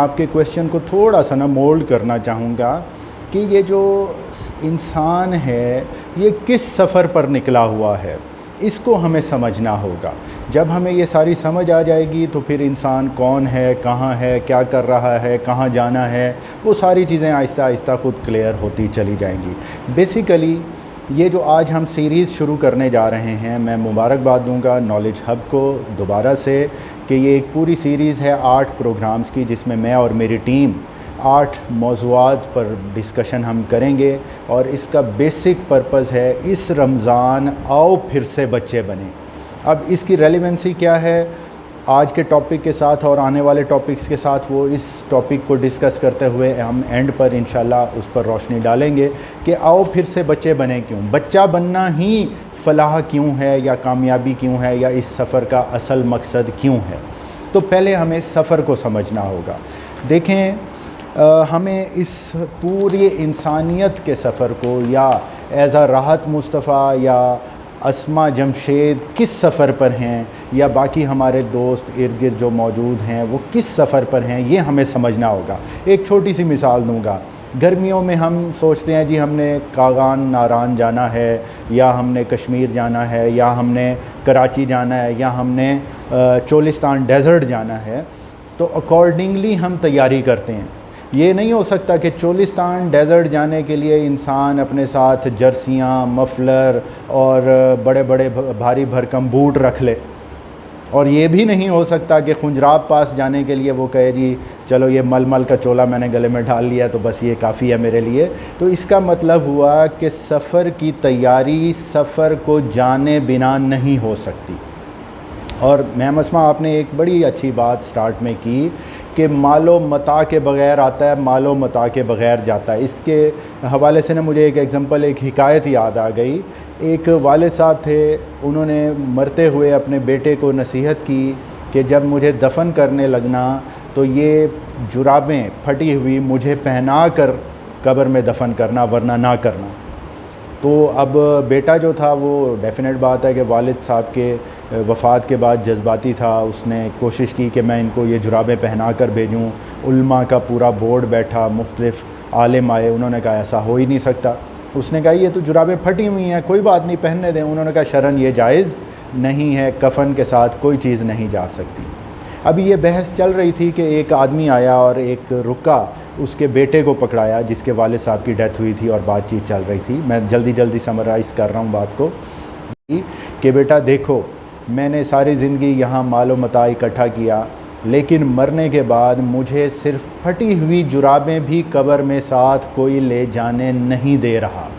आपके क्वेश्चन को थोड़ा सा ना मोल्ड करना चाहूँगा कि ये जो इंसान है ये किस सफ़र पर निकला हुआ है, इसको हमें समझना होगा। जब हमें ये सारी समझ आ जाएगी तो फिर इंसान कौन है, कहाँ है, क्या कर रहा है, कहाँ जाना है, वो सारी चीज़ें आहिस्ता आहिस्ता खुद क्लियर होती चली जाएंगी। बेसिकली ये जो आज हम सीरीज़ शुरू करने जा रहे हैं, मैं मुबारकबाद दूंगा नॉलेज हब को दोबारा से कि ये एक पूरी सीरीज़ है 8 प्रोग्राम्स की, जिसमें मैं और मेरी टीम 8 मौज़ूआत पर डिस्कशन हम करेंगे। और इसका बेसिक पर्पज़ है इस रमज़ान आओ फिर से बच्चे बने। अब इसकी रेलेवेंसी क्या है आज के टॉपिक के साथ और आने वाले टॉपिक्स के साथ, वो इस टॉपिक को डिस्कस करते हुए हम एंड पर इंशाल्लाह उस पर रोशनी डालेंगे कि आओ फिर से बच्चे बने क्यों, बच्चा बनना ही फ़लाह क्यों है या कामयाबी क्यों है या इस सफ़र का असल मकसद क्यों है। तो पहले हमें सफ़र को समझना होगा। देखें हमें इस पूरी इंसानियत के सफ़र को या एज़ आ राहत मुस्तफ़ा या अस्मा जमशेद किस सफ़र पर हैं या बाकी हमारे दोस्त इर्द गिर्द जो मौजूद हैं वो किस सफ़र पर हैं, ये हमें समझना होगा। एक छोटी सी मिसाल दूंगा। गर्मियों में हम सोचते हैं जी हमने कागान नारान जाना है या हमने कश्मीर जाना है या हमने कराची जाना है या हमने चोलिस्तान डेज़र्ट जाना है, तो अकॉर्डिंगली हम तैयारी करते हैं। ये नहीं हो सकता कि चोलिस्तान डेज़र्ट जाने के लिए इंसान अपने साथ जर्सियाँ, मफलर और बड़े बड़े भारी भरकम बूट रख ले। और ये भी नहीं हो सकता कि खुंजराब पास जाने के लिए वो कहे जी चलो ये मलमल का चोला मैंने गले में डाल लिया तो बस ये काफ़ी है मेरे लिए। तो इसका मतलब हुआ कि सफ़र की तैयारी सफ़र को जाने बिना नहीं हो सकती। और मैम अस्मा आपने एक बड़ी अच्छी बात स्टार्ट में की कि मालो मता के बग़ैर आता है, मालो मता के बग़ैर जाता है। इसके हवाले से ना मुझे एक एग्ज़ाम्पल, एक हिकायत याद आ गई। एक वालिद साहब थे, उन्होंने मरते हुए अपने बेटे को नसीहत की कि जब मुझे दफन करने लगना तो ये जुराबें फटी हुई मुझे पहना कर कब्र में दफन करना, वरना ना करना। तो अब बेटा जो था वो डेफ़िनेट बात है कि वालिद साहब के वफ़ात के बाद जज्बाती था, उसने कोशिश की कि मैं इनको ये जुराबें पहना कर भेजूँ। उल्मा का पूरा बोर्ड बैठा, मुख्तलिफ़ आलिम आए, उन्होंने कहा ऐसा हो ही नहीं सकता। उसने कहा ये तो जुराबें फटी हुई हैं, कोई बात नहीं पहनने दें। उन्होंने कहा शरन ये जायज़ नहीं है, कफ़न के साथ कोई चीज़ नहीं जा सकती। अभी ये बहस चल रही थी कि एक आदमी आया और एक रुका उसके बेटे को पकड़ाया जिसके वालिद साहब की डेथ हुई थी और बातचीत चल रही थी। मैं जल्दी समराइज़ कर रहा हूँ बात को कि बेटा देखो मैंने सारी ज़िंदगी यहाँ मालो मता इकट्ठा किया, लेकिन मरने के बाद मुझे सिर्फ फटी हुई जुराबें भी कब्र में साथ कोई ले जाने नहीं दे रहा।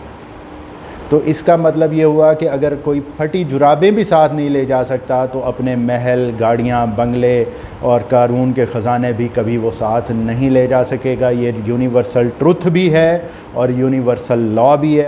तो इसका मतलब ये हुआ कि अगर कोई फटी जुराबें भी साथ नहीं ले जा सकता तो अपने महल, गाड़ियाँ, बंगले और कारून के ख़जाने भी कभी वो साथ नहीं ले जा सकेगा। ये यूनिवर्सल ट्रुथ भी है और यूनिवर्सल लॉ भी है।